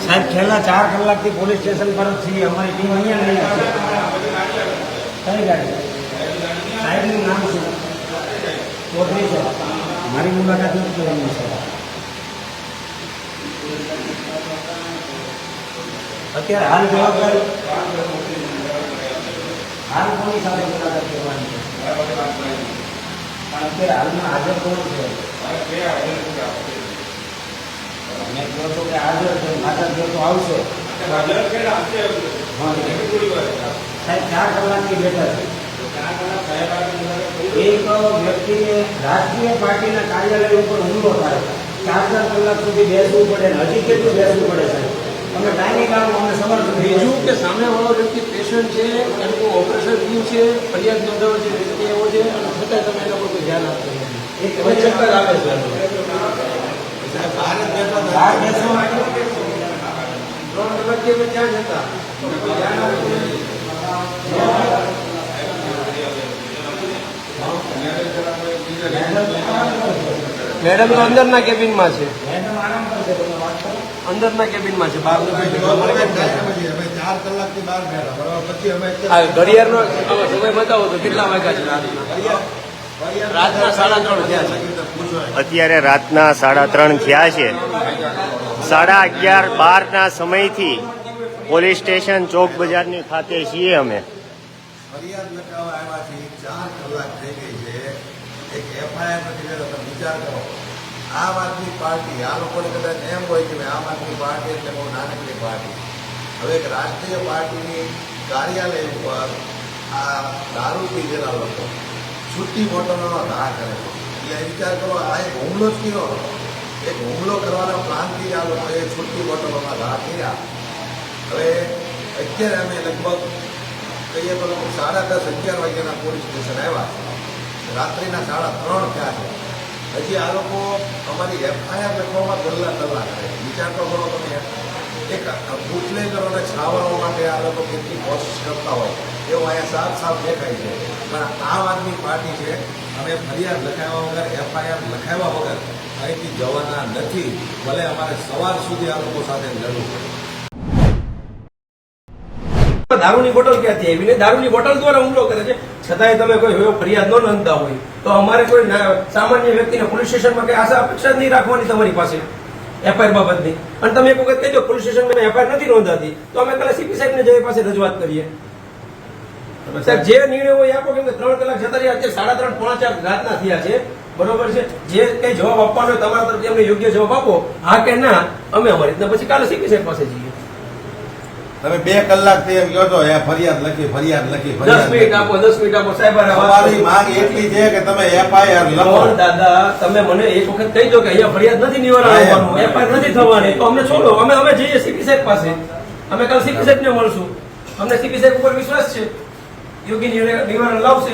સાહેબ છેલ્લા 4 કલાકથી પોલીસ સ્ટેશન પર જ છીએ. અમારી ટીમ અહીંયા નહીં છે. કઈ ગાડી સાહેબનું નામ શું? ચૌધરી છે. મારી મુલાકાત નથી કરવાની છે. અત્યારે હાલ જવાબદારી હાલ કોની સાથે મુલાકાત કરવાની છે? અત્યારે હાલમાં હાજર કોણ છે? મેં કહો છો કે હાજર છે, હાજર જો તો આવશે. સાહેબ 4 કલાકથી બેઠા છે. એક વ્યક્તિને રાષ્ટ્રીય પાર્ટીના કાર્યાલય ઉપર હુમલો થાય, 4 કલાક સુધી બેસવું પડે ને હજી કેટલું બેસવું પડે સાહેબ? તમે ટાઈમિંગ આવો અમને સમર્થ બીજું કે સામેવાળો વ્યક્તિ પેશન્ટ છે, એનું ઓપરેશન થયું છે, ફરિયાદ નોંધાવે છે, વ્યક્તિ એવો છે અને છતાંય તમે એના પર કોઈ ધ્યાન આપતા નથી. એક ચક્કર આવે છે. બહાર બેસવા માટે 3 કલાકથી અમે ત્યાં જ હતા. મેડમ તો અંદરના કેબિનમાં છે. મેડમ આરામ કરશે. તમે વાત કરો. અંદરના કેબિનમાં છે, બહાર અમે 4 કલાકથી બહાર બેઠા, બરાબર. પછી અમે ઘડિયાળનો સમય બતાવો તો કેટલા વાગ્યા છે રાતના 3:30 થયા છે. અત્યારે રાતના 3:30 થયા છે. 11:30-12ના સમયથી પોલીસ સ્ટેશન ચોક બજારની ખાતે છીએ અમે. ફરિયાદ લખાવવા આવ્યા છે. 4 કલાક થઈ ગઈ છે. એક એફઆઈઆર નથી લેતો. તમે વિચાર કરો, આમ આદમી પાર્ટી, આ લોકોને કદાચ એમ હોય કે આમ આદમી પાર્ટી એટલે બહુ નાનકડી પાર્ટી. હવે એક રાષ્ટ્રીય પાર્ટીની કાર્યાલય ઉપર આ દારૂ પીધેલા લોકો છૂટી બોટલોનો ઘા કરે છે. એટલે વિચાર કરો, આ એક હુમલો જ કર્યો. એક હુમલો કરવાના પ્લાનથી આ લોકોએ છૂટી બોટલોના ઘા કર્યા. હવે અત્યારે અમે લગભગ કહીએ તો 10:30-11 વાગ્યાના પોલીસ સ્ટેશન આવ્યા. રાત્રિના 3:30 થયા છે. હજી આ લોકો અમારી એફઆઈઆર લખવામાં કલાક કરે. વિચાર તો કરો તમે, એક બુટલેગરોને છાવરવા માટે આ લોકો કેટલી કોશિશ કરતા હોય એવું અહીંયા સાફ દેખાય છે. પણ આમ આદમી પાર્ટી છે. અમે ફરિયાદ લખાવ્યા વગર, એફઆઈઆર લખાવ્યા વગર અહીંથી જવાના નથી. ભલે અમારે સવાર સુધી આ લોકો સાથે લડવું. દારૂની બોટલ ક્યાંથી આવી ને દારૂની બોટલ દ્વારા હુમલો કરે છે, છતાંય તમે કોઈ ફરિયાદ ન નોંધતા હોય તો અમારે કોઈ સામાન્ય વ્યક્તિને પોલીસ સ્ટેશનમાં કઈ આશા અપેક્ષા જ નહીં રાખવાની તમારી પાસે એફઆઈઆર બાબતની. અને તમે એક વખત કહી દો પોલીસ સ્ટેશનમાં એફઆઈઆર નથી નોંધાતી તો અમે કાલે સીપી સાહેબને જઈ પાસે રજૂઆત કરીએ. સાહેબ જે નિર્ણય હોય આપો, કેમ કે 3 કલાક જતા રહ્યા, અત્યારે 3:30-4 રાતના થયા છે, બરોબર છે. જે કઈ જવાબ આપવાનો હોય તમારા તરફથી અમને યોગ્ય જવાબ આપો, હા કે ના. અમે અમારી રીતના પછી કાલે સીપી સાહેબ પાસે જઈએ. તમે 2 કલાકથી એમ કહો છો ફરિયાદ લખી 10 મિનિટ આપો, 10 મિનિટ આપો સાહેબ. અમારી માંગ એટલી છે કે તમે એફઆઈઆર લખો. દાદા તમે મને એક વખત કહી દો કે અહીંયા ફરિયાદ નથી નિવારણ આવવાનું, એફઆઈઆર નથી થવાની, તો અમને છોડો. અમે જઈએ સીપી સાહેબ પાસે. અમે કાલે સીપી સાહેબને મળશું. અમને સીપી સાહેબ ઉપર વિશ્વાસ છે, યોગ્ય નિવારણ લાવશે.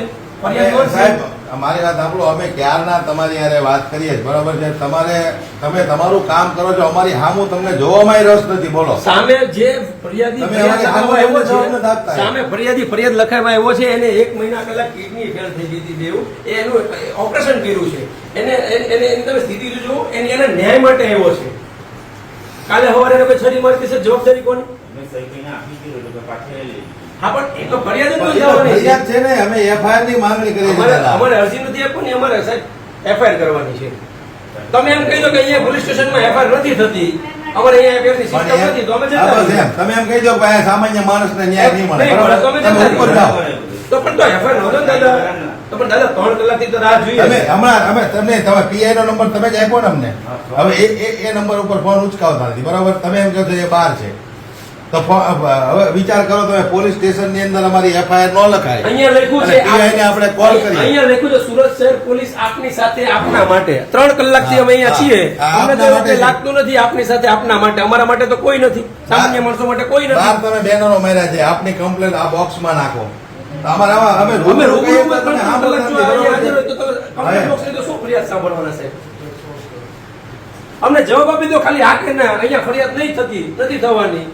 સાહેબ અમારી વાત સાંભળો, અમે ક્યારના તમારી યારે વાત કરીએ બરાબર છે. તમે તમારું કામ કરો છો, અમારી સામું તમને જોવામાં રસ નથી. બોલો, સામે જે ફરિયાદ લખાવવા આવ્યો છે એને 1 મહિના પહેલા કિડની ફેલ થઈ ગઈ હતી, બેઉ એનું ઓપરેશન કર્યું છે. એને તમે સ્થિતિ જુઓ, એના ન્યાય માટે આવ્યો છે. કાલે સવારે કોઈ છરી મારતી છે, જવાબદારી કોની? હા, પણ એ તો ફરિયાદ છે ને. અમે એફઆઈઆર ની માંગણી કરી છે. અમારે અરજી નથી આપવાની, અમારે સાહેબ એફઆઈઆર કરવાની છે. તમે એમ કહી દો કે અહીંયા પોલીસ સ્ટેશનમાં એફઆઈઆર નથી થતી, અમારે અહીંયા એફઆઈઆર સિસ્ટમ નથી, તો અમે જતા. તમે એમ કહી દો કે સામાન્ય માણસને ન્યાય નહીં મળે, ઉપર જાઓ તો પણ તો એફઆઈઆર નોંધો દાદા. તો પણ દાદા 3 કલાકથી તો રાહ જોઈએ. તમે પીઆઈ નો નંબર તમે જ આપ્યો ને અમને. હવે એ નંબર ઉપર ફોન ઉચકાવતા નથી, બરાબર. તમે એમ કહો છો એ બહાર છે, તો હવે વિચાર કરો તમે, પોલીસ સ્ટેશન ની અંદર અમારી એફઆઈઆર ન લખાય. અહીંયા લખ્યું છે આપણે કોલ કરીએ. અહીંયા લખ્યું છે સુરત શહેર પોલીસ આપની સાથે આપના માટે. 3 કલાકથી અમે અહીંયા છીએ. અમને તો લાગતું નથી આપની સાથે આપના માટે. અમારા માટે તો કોઈ નથી, સામાન્ય માણસો માટે કોઈ નથી. તમે બેનરો માર્યા છે, આપની કમ્પ્લેન આ બોક્સમાં નાખો. અમે શું ફરિયાદ સાંભળવાના સાહેબ? અમને જવાબ આપી દો ખાલી હા કે ના, અહીંયા ફરિયાદ નહીં થતી, નથી થવાની.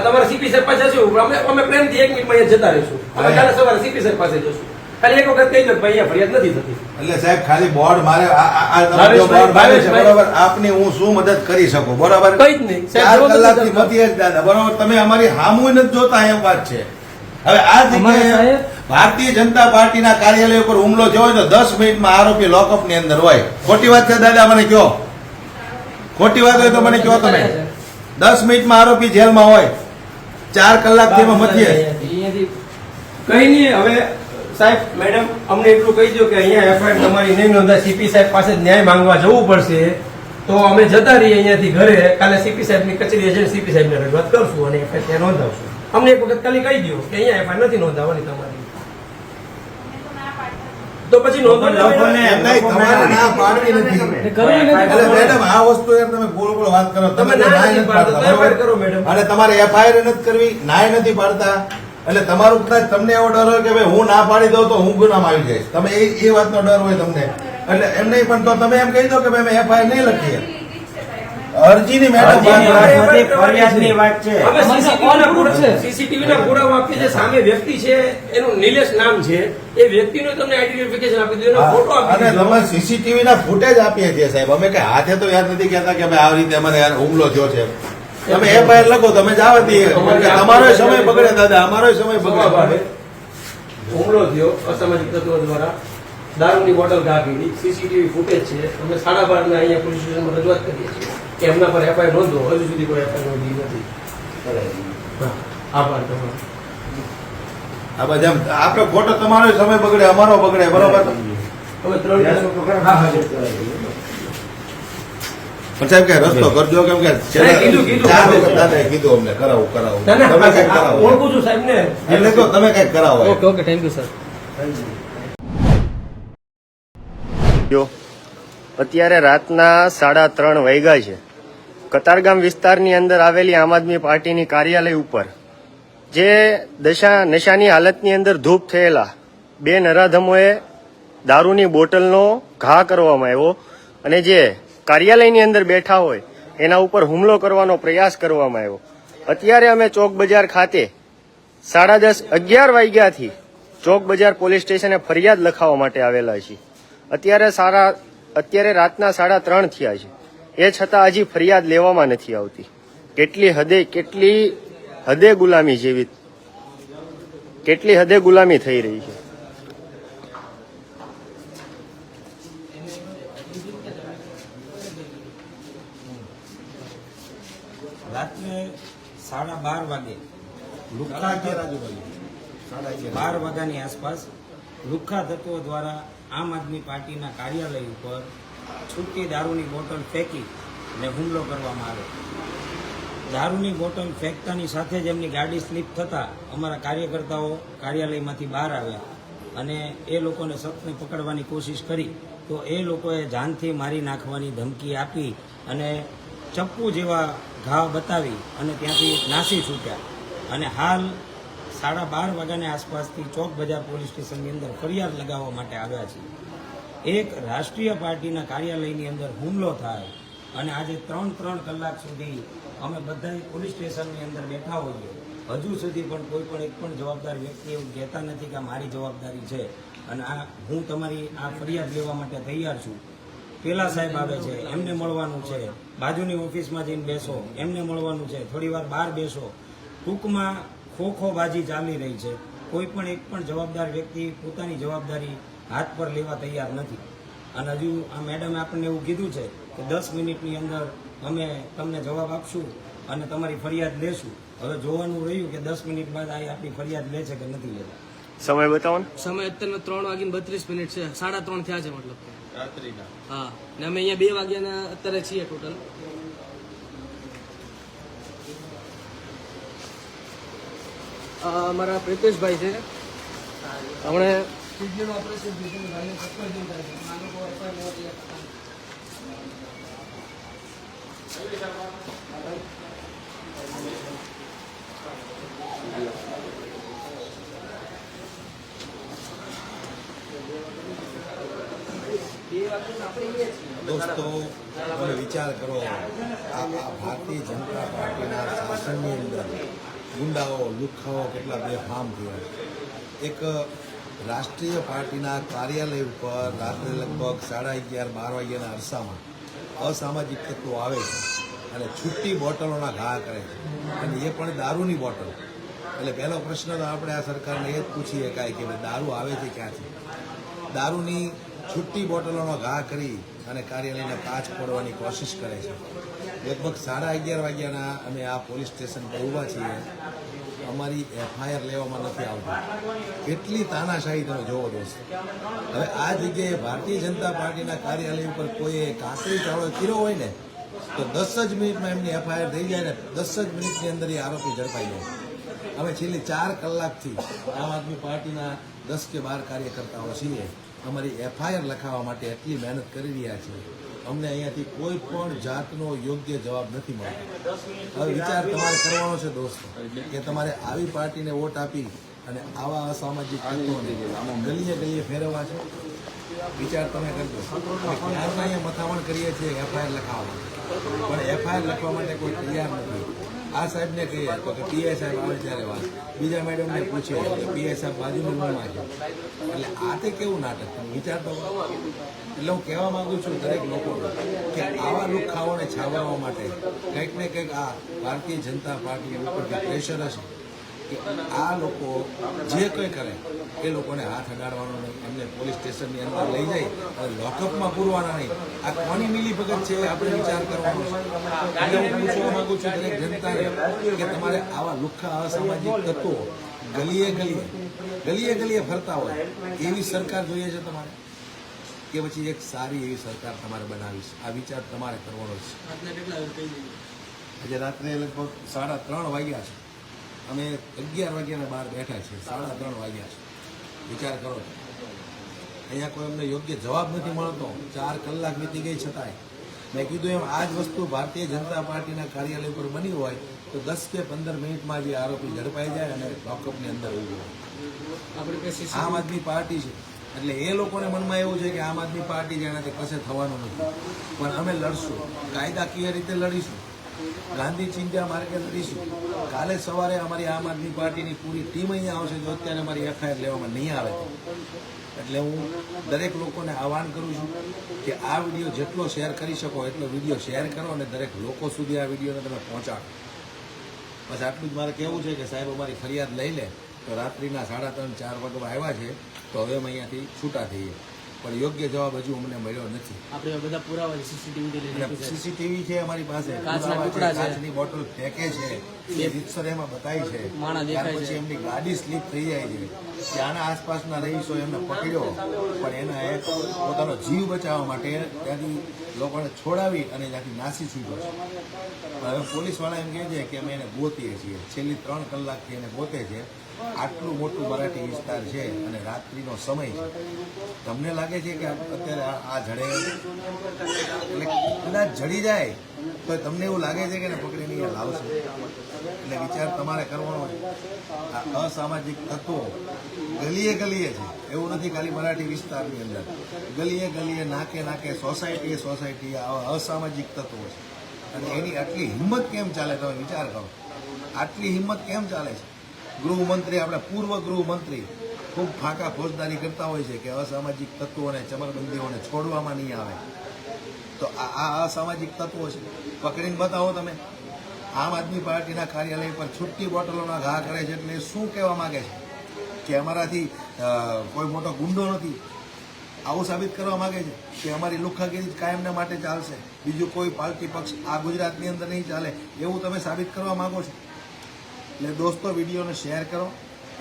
તમારે સીપી સાહેબ પાસે જશું, અમે પ્રેમથી 1 મિનિટમાં અહીંયા જતા રહીશું. અમે કાલે સવારે સીપી સાહેબ પાસે જશું. ખાલી એક વખત કહી દો કે ભાઈ અહીંયા ફરિયાદ નથી થતી. એટલે સાહેબ ખાલી બોર્ડ મારે તમે જો બોર્ડ મારે છે બરોબર, આપની હું શું મદદ કરી શકું બરોબર? કઈ જ નહીં. 4 કલાકથી મધ્ય જ દાદા બરોબર, તમે અમારી હામું નથી જોતા એમ વાત છે. હવે આ જગ્યાએ ભારતીય જનતા પાર્ટીના કાર્યાલય ઉપર હુમલો થયો હોય તો 10 મિનિટમાં આરોપી લોકઅપની અંદર હોય. ખોટી વાત છે દાદા? મને કહો, ખોટી વાત હોય તો મને કહો તમે. 10 મિનિટમાં આરોપી જેલમાં હોય, 4 કલાકથી એમાં મધ્ય. કઈ નહીં. હવે સાહેબ મેડમ અમને એટલું કહી દો કે અહીંયા એફઆઈઆર તમારી નહીં નોંધાય, સીપી સાહેબ પાસે ન્યાય માંગવા જવું પડશે, તો અમે જતા રહીએ અહીંયાથી ઘરે. કાલે સીપી સાહેબની કચેરી છે, સીપી સાહેબને રજૂઆત કરશું અને એફઆઈઆર ત્યાં નોંધાવશું. અમને એક વખત ખાલી કહી દો કે અહીંયા એફઆઈઆર નથી નોંધાવવાની તમારી, તો પછી લોકોને એમ નહીં, તમારે ના પાડવી નથી. એટલે મેડમ આ વસ્તુ યાર તમે ગોળ ગોળ વાત કરો. તમે તમે ના નાય નથી નથી પાડતા, પાડતા, તો બરોબર? FIR કરો મેડમ. અને તમારે એફઆઈઆર નથી કરવી, નાય નથી પાડતા. એટલે તમારું કદાચ તમને એવો ડર હોય કે ભાઈ હું ના પાડી દઉં તો હું ગુનામાં આવી જઈશ, તમે એ વાતનો ડર હોય તમને. એટલે એમ નહીં, પણ તો તમે એમ કહી દો કે ભાઈ અમે એફઆઈઆર નહીં લખીએ. અરજીની મેડમ ફરિયાદની વાત છે. અમે CCTV ના પુરાવા આપીએ છીએ. સામે વ્યક્તિ છે, એનું નિલેશ નામ છે, એ વ્યક્તિનું તમને આઈડેન્ટિફિકેશન આપી દીધું, એનો ફોટો આપી અને દીધો. તમે સીસીટીવી ના ફૂટેજ આપીએ છીએ સાહેબ. અમે કઈ હાથે તો યાદ નથી કહેતા કે ભાઈ આ રીતે અમારે યાર હુમલો થયો છે. તમે એફઆઈઆર લખો, તમે જાવ દઈએ. તમારો સમય બગડે દાદા, અમારો સમય બગડે. હુમલો થયો અસામાજિક તત્વો દ્વારા, દારૂની બોટલ ગાગી, સીસીટીવી ફૂટેજ છે. અમે 12:30 ના અહીંયા પોલીસ સ્ટેશનમાં રજૂઆત કરીએ છીએ કે એમના પર એફઆઈઆર નોંધો. હજુ સુધી કોઈ એફઆઈઆર નોંધી નથી. આભાર તમારો. આ બધા આપણે ખોટો તમારો સમય બગડે, અમારો બગડે, બરોબર? અમે 3 હા હા પણ સાહેબ કઈ રસ્તો કરજો, કેમ કે કીધું. 4 વખત દાદાએ કીધું અમને કરાવું. ના, ના, તમે કઈક કરાવો. ઓળખું છું સાહેબ ને. એટલે તો તમે કઈક કરાવો. Okay thank you sir. જો અત્યારે રાતના 3:30 વાગ્યા છે. કતારગામ વિસ્તારની અંદર આવેલી આમ આદમી પાર્ટીની કાર્યાલય ઉપર જે નશાની હાલતની અંદર ધૂપ થયેલા 2 નરાધમોએ દારૂની બોટલનો ઘા કરવામાં આવ્યો અને જે કાર્યાલયની અંદર બેઠા હોય એના ઉપર હુમલો કરવાનો પ્રયાસ કરવામાં આવ્યો. અત્યારે અમે ચોક બજાર ખાતે 10:30-11 વાગ્યાથી ચોક બજાર પોલીસ સ્ટેશને ફરિયાદ લખાવવા માટે આવેલા છીએ. અત્યારે રાતના 3:30 થયા છે, એ છતાં હજી ફરિયાદ લેવામાં નથી આવતી. કેટલી હદે ગુલામી થઈ રહી છે. રાત્રે 12:30 વાગે લુખ્ખા 12 વાગ્યાની આસપાસ લુખ્ખા તત્વો દ્વારા આમ આદમી પાર્ટીના કાર્યાલય ઉપર છૂટી દારૂની બોટલ ફેંકી અને હુમલો કરવામાં આવ્યો. દારૂની બોટલ ફેંકતાની સાથે જ એમની ગાડી સ્લીપ થતાં અમારા કાર્યકર્તાઓ કાર્યાલયમાંથી બહાર આવ્યા અને એ લોકોને સખ્તને પકડવાની કોશિશ કરી, તો એ લોકોએ જાનથી મારી નાખવાની ધમકી આપી અને ચપ્પુ જેવા ઘા બતાવી અને ત્યાંથી નાસી છૂટ્યા. અને હાલ 12:30 વાગ્યાની આસપાસથી ચોક બજાર પોલીસ સ્ટેશનની અંદર ફરિયાદ લગાવવા માટે આવ્યા છીએ. એક રાષ્ટ્રીય પાર્ટીના કાર્યાલયની અંદર હુમલો થાય અને આજે 3 કલાક સુધી અમે બધા પોલીસ સ્ટેશનની અંદર બેઠા હોઈએ, હજુ સુધી પણ કોઈ પણ એક પણ જવાબદાર વ્યક્તિ એવું કહેતા નથી કે મારી જવાબદારી છે અને હું તમારી આ ફરિયાદ લેવા માટે તૈયાર છું. પેલા સાહેબ આવે છે, એમને મળવાનું છે, બાજુની ઓફિસમાં જઈને બેસો, એમને મળવાનું છે, થોડી વાર બહાર બેસો. ટૂંકમાં ખોખોબાજી ચાલી રહી છે. કોઈ પણ એક પણ જવાબદાર વ્યક્તિ પોતાની જવાબદારી હાથ પર લેવા તૈયાર નથી. અને હજુ આ મેડમે આપણને એવું કીધું છે કે 10 મિનિટની અંદર અમે તમને જવાબ આપશું અને તમારી ફરિયાદ લેશું. હવે જોવાનું રહ્યું કે 10 મિનિટ બાદ આ આપણી ફરિયાદ લે છે કે નથી લેતા. સમય બતાવો ને. સમય અત્યારનો 3:32 છે, 3:30 થયા છે મતલબ રાત્રિના. હા, ને અમે અહીંયા 2 વાગ્યાના અત્યારે છીએ ટોટલ. અમારા પ્રિતેશભાઈ છે, હમણે કિડનીનું ઓપરેશન થયું છે, ભાઈને ચક્કર જેવું થાય છે. આ લોકો FIR લેવા તૈયાર હતા. દોસ્તો તમે વિચાર કરો આ ભારતીય જનતા પાર્ટીના શાસનની અંદર ગુંડાઓ લુખ્ખાઓ કેટલા બેફામ થયા. એક રાષ્ટ્રીય પાર્ટીના કાર્યાલય ઉપર રાત્રે લગભગ 11:30-12 વાગ્યાના અરસામાં અસામાજિક તત્વો આવે છે અને છૂટી બોટલોના ઘા કરે છે, અને એ પણ દારૂની બોટલ. એટલે પહેલો પ્રશ્ન તો આપણે આ સરકારને એ જ પૂછી શકાય કે ભાઈ દારૂ આવે છે ક્યાંથી. દારૂની છૂટી બોટલોનો ઘા કરી અને કાર્યાલયના કાચ ફોડવાની કોશિશ કરે છે. લગભગ 11:30 વાગ્યાના અમે આ પોલીસ સ્ટેશન પર ઊભા છીએ. અમારી FIR લેવામાં નથી આવતી. કેટલી તાનાશાહી તમે જોવો દોસ્ત. હવે આ જગ્યાએ ભારતીય જનતા પાર્ટીના કાર્યાલય ઉપર કોઈએ કાંકરી ચાળો કર્યો હોય ને તો 10 જ મિનિટમાં એમની FIR થઈ જાય ને 10 જ મિનિટની અંદર એ આરોપી ઝડપાઈ જાય. અમે છેલ્લી 4 કલાકથી આમ આદમી પાર્ટીના 10 કે 12 કાર્યકર્તાઓ છીએ. અમારી FIR લખાવવા માટે એટલી મહેનત કરી રહ્યા છીએ. અમને અહીંયાથી કોઈ પણ જાતનો યોગ્ય જવાબ નથી મળતો. હવે વિચાર તમારે કરવાનો છે દોસ્તો કે તમારે આવી પાર્ટીને વોટ આપી અને આવા અસામાજિક તત્વોને ગલીએ ગલીએ ફેરવવા છે. વિચાર તમે કરજો. ક્યારના અહીંયા મથામણ કરીએ છીએ FIR લખાવવા, પણ FIR લખવા માટે કોઈ તૈયાર નથી. આ સાહેબને કહીએ તો કે PI સાહેબ આવે ત્યારે વાત, બીજા મેડમને પૂછીએ કે PI સાહેબ બાજુની રૂમમાં છે. એટલે આ તે કેવું નાટક તમે વિચાર તો. એટલે હું કહેવા માંગુ છું દરેક લોકોને કે આવા લુખ્ખાઓને છાવરવા માટે કંઈક ને કંઈક આ ભારતીય જનતા પાર્ટી ઉપરથી પ્રેશર હશે કે આ લોકો જે કંઈ કરે એ લોકોને હાથ અડાડવાનો નહીં, એમને પોલીસ સ્ટેશનની અંદર લઈ જાય અને લોકઅપમાં પૂરવાના નહીં. આ કોની મિલીભગત છે આપણે વિચાર કરવાનો છે. એટલે હું પૂછવા માંગુ છું દરેક જનતાને કે તમારે આવા લુખ્ખા અસામાજિક તત્વો ગલીએ ગલીએ ફરતા હોય એવી સરકાર જોઈએ છે તમારે, કે પછી એક સારી એવી સરકાર તમારે બનાવી છે? આ વિચાર તમારે કરવાનો છે. આજે રાત્રે લગભગ 3:30 વાગ્યા છે. અમે 11 વાગ્યાના બહાર બેઠા છીએ. 3:30 વાગ્યા છે. વિચાર કરો. અહીંયા કોઈ અમને યોગ્ય જવાબ નથી મળતો. 4 કલાક વીતી ગઈ છતાંય મેં કીધું એમ આ જ વસ્તુ ભારતીય જનતા પાર્ટીના કાર્યાલય પર બની હોય તો 10 કે 15 મિનિટમાં જે આરોપી ઝડપાઈ જાય અને લોકઅપની અંદર ઉભો. આમ આદમી પાર્ટી છે એટલે એ લોકોને મનમાં એવું છે કે આમ આદમી પાર્ટી જેનાથી કશે થવાનું નથી, પણ અમે લડશું, કાયદાકીય રીતે લડીશું, ગાંધી ચિંધ્યા માર્ગે લડીશું. કાલે સવારે અમારી આમ આદમી પાર્ટીની પૂરી ટીમ અહીંયા આવશે જો અત્યારે અમારી FIR લેવામાં નહીં આવે તો. એટલે હું દરેક લોકોને આહવાન કરું છું કે આ વિડીયો જેટલો શેર કરી શકો એટલો વિડીયો શેર કરો અને દરેક લોકો સુધી આ વિડીયોને તમે પહોંચાડો. બસ આટલું જ મારે કહેવું છે કે સાહેબ અમારી ફરિયાદ લઈ લે તો રાત્રિના 3:30-4 વાગવા આવ્યા છે તો હવે અમે અહીંયાથી છૂટા થઈએ, પણ યોગ્ય જવાબ હજુ અમને મળ્યો નથી. આપણે બધા પુરાવા CCTV છે અમારી પાસે, કાચની બોટલ ફેંકે છે, એ રીતસર એમાં બતાવી છે. ત્યાર પછી એમની ગાડી સ્લીપ થઈ જાય છે. ત્યાંના આસપાસના રહીશો એમને પકડ્યો, પણ એના એક પોતાનો જીવ બચાવવા માટે ત્યાંથી લોકોને છોડાવી અને ત્યાંથી નાસી છૂટ્યો છે. હવે પોલીસવાળા એમ કહે છે કે અમે એને ગોતીએ છીએ. છેલ્લી 3 કલાકથી એને ગોતે છે. આટલું મોટું મરાઠી વિસ્તાર છે અને રાત્રિનો સમય છે. તમને લાગે છે કે અત્યારે આ જડે એટલે કદાચ જડી જાય તો તમને એવું લાગે છે કે એને પકડીને અહીંયા લાવશે? એટલે વિચાર તમારે કરવાનો છે. આ અસામાજિક તત્વો ગલીએ ગલીએ છે, એવું નથી ખાલી મરાઠી વિસ્તારની અંદર. ગલીએ ગલીએ, નાકે નાકે, સોસાયટી આવા અસામાજિક તત્વો છે. અને એની આટલી હિંમત કેમ ચાલે? તમે વિચાર કરો, આટલી હિંમત કેમ ચાલે છે? ગૃહમંત્રી, આપણા પૂર્વ ગૃહમંત્રી ખૂબ ફાંકા ફોજદારી કરતા હોય છે કે અસામાજિક તત્વોને, ચમરબંધીઓને છોડવામાં નહીં આવે. તો આ અસામાજિક તત્વો છે, પકડીને બતાવો તમે. આમ આદમી પાર્ટીના કાર્યાલય પર છૂટી બોટલોના ઘા કરે છે એટલે શું કહેવા માંગે છે? કે અમારાથી કોઈ મોટો ગુંડો નથી, આવું સાબિત કરવા માંગે છે કે અમારી લુખ્ખાગીરી કાયમને માટે ચાલશે, બીજું કોઈ પાર્ટી પક્ષ આ ગુજરાતની અંદર નહીં ચાલે, એવું તમે સાબિત કરવા માંગો છો? એટલે દોસ્તો વિડીયોને શેર કરો.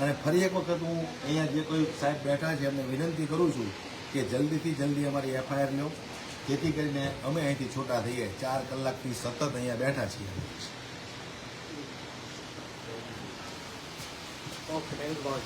અને ફરી એક વખત હું અહીંયા જે કોઈ સાહેબ બેઠા છે એમને વિનંતી કરું છું કે જલ્દીથી જલ્દી અમારી FIR લો, જેથી કરીને અમે અહીંથી છૂટા થઈએ. 4 કલાકથી સતત અહીંયા બેઠા છીએ. Okay, thank you.